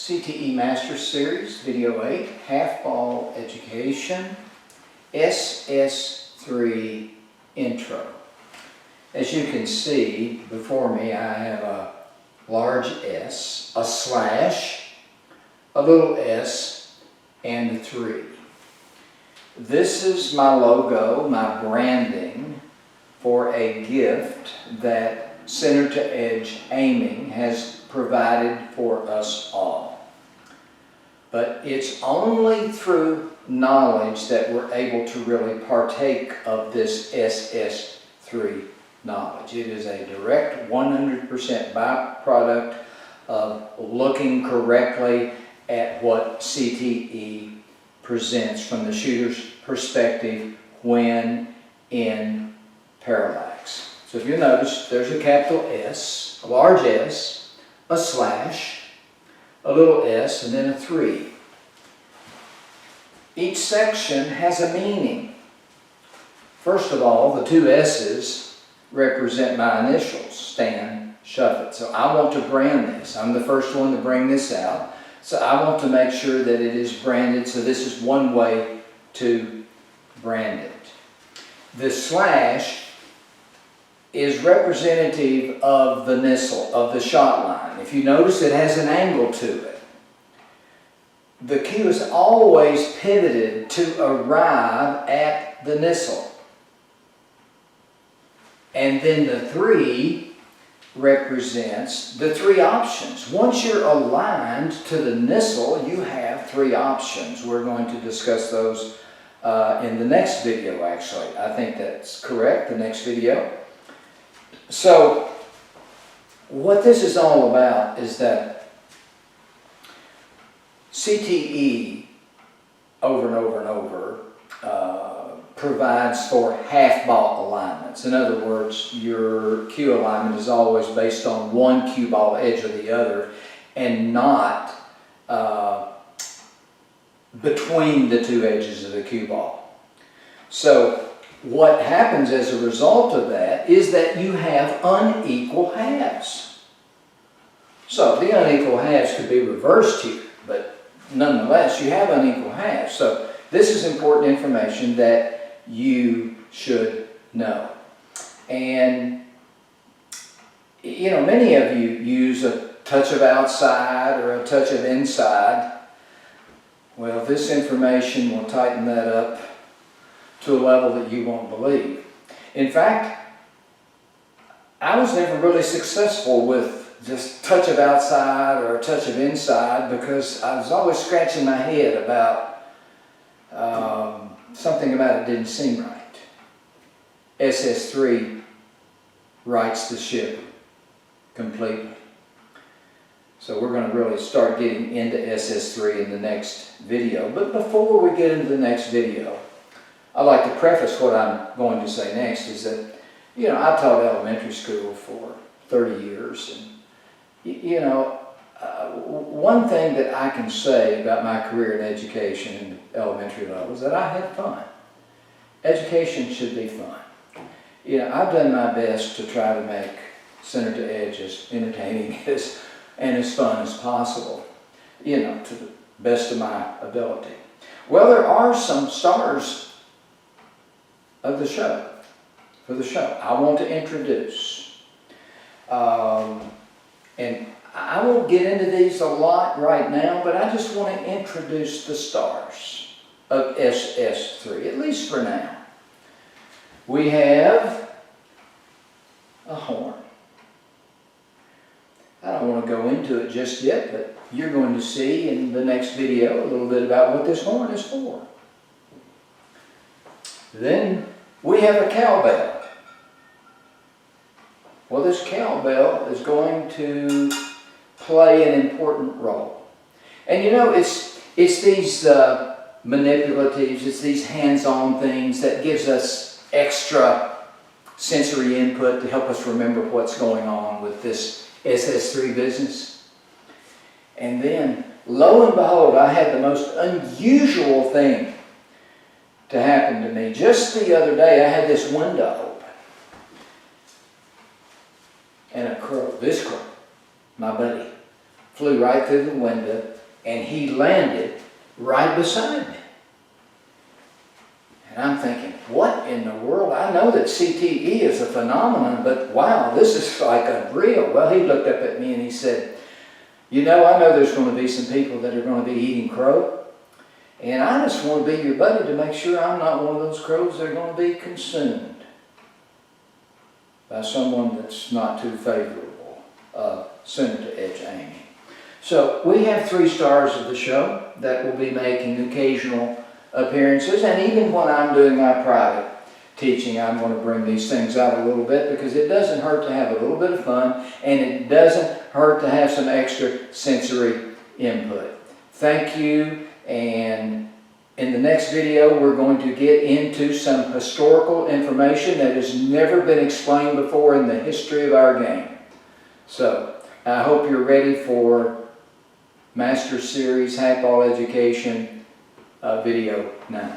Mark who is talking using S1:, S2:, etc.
S1: CTE Master Series, Video 8, Half Ball Education, SS3 Intro. As you can see before me, I have a large S, a slash, a little s, and a 3. This is my logo, my branding for a gift that Center to Edge Aiming has provided for us all. But it's only through knowledge that we're able to really partake of this SS3 knowledge. It is a direct 100% byproduct of looking correctly at what CTE presents from the shooter's perspective when in parallax. So if you notice, there's a capital S, a large S, a slash, a little s, and then a 3. Each section has a meaning. First of all, the 2 S's represent my initials, Stan Shuffett. So I want to brand this. I'm the first one to bring this out. So I want to make sure that it is branded. So this is one way to brand it. The slash is representative of the missile, of the shot line. If you notice, it has an angle to it. The cue is always pivoted to arrive at the missile. And then the 3 represents the 3 options. Once you're aligned to the missile, you have 3 options. We're going to discuss those in the next video, actually. I think that's correct, the next video. So, what this is all about is that CTE, over and over and over, provides for half-ball alignments. In other words, your cue alignment is always based on one cue ball edge or the other, and not between the 2 edges of the cue ball. So, what happens as a result of that is that you have unequal halves. So the unequal halves could be reversed here, but nonetheless you have unequal halves. So this is important information that you should know. And you know, many of you use a touch of outside or a touch of inside. Well, this information will tighten that up to a level that you won't believe. In fact, I was never really successful with just touch of outside or a touch of inside because I was always scratching my head about something about it didn't seem right. SS3 rights the ship completely. So we're going to really start getting into SS3 in the next video. But before we get into the next video, I'd like to preface what I'm going to say next is that, you know, I taught elementary school for 30 years. And, you know, one thing that I can say about my career in education in the elementary level is that I had fun. Education should be fun. You know, I've done my best to try to make Center to Edge as entertaining and as fun as possible, you know, to the best of my ability. Well, there are some stars of the show, for the show. I want to introduce. And I won't get into these a lot right now, but I just want to introduce the stars of SS3, at least for now. We have a horn. I don't want to go into it just yet, but you're going to see in the next video a little bit about what this horn is for. Then we have a cowbell. Well, this cowbell is going to play an important role. And you know, it's these manipulatives, it's these hands-on things that gives us extra sensory input to help us remember what's going on with this SS3 business. And then, lo and behold, I had the most unusual thing to happen to me. Just the other day, I had this window open. And a crow, this crow, my buddy, flew right through the window and he landed right beside me. And I'm thinking, what in the world? I know that CTE is a phenomenon, but wow, this is like unreal. Well, he looked up at me and he said, you know, I know there's going to be some people that are going to be eating crow, and I just want to be your buddy to make sure I'm not one of those crows that are going to be consumed by someone that's not too favorable, Senator Edge Amy. So we have 3 stars of the show that will be making occasional appearances, and even when I'm doing my private teaching, I'm going to bring these things out a little bit, because it doesn't hurt to have a little bit of fun, and it doesn't hurt to have some extra sensory input. Thank you, and in the next video we're going to get into some historical information that has never been explained before in the history of our game. So I hope you're ready for Master Series Hackball Education video 9.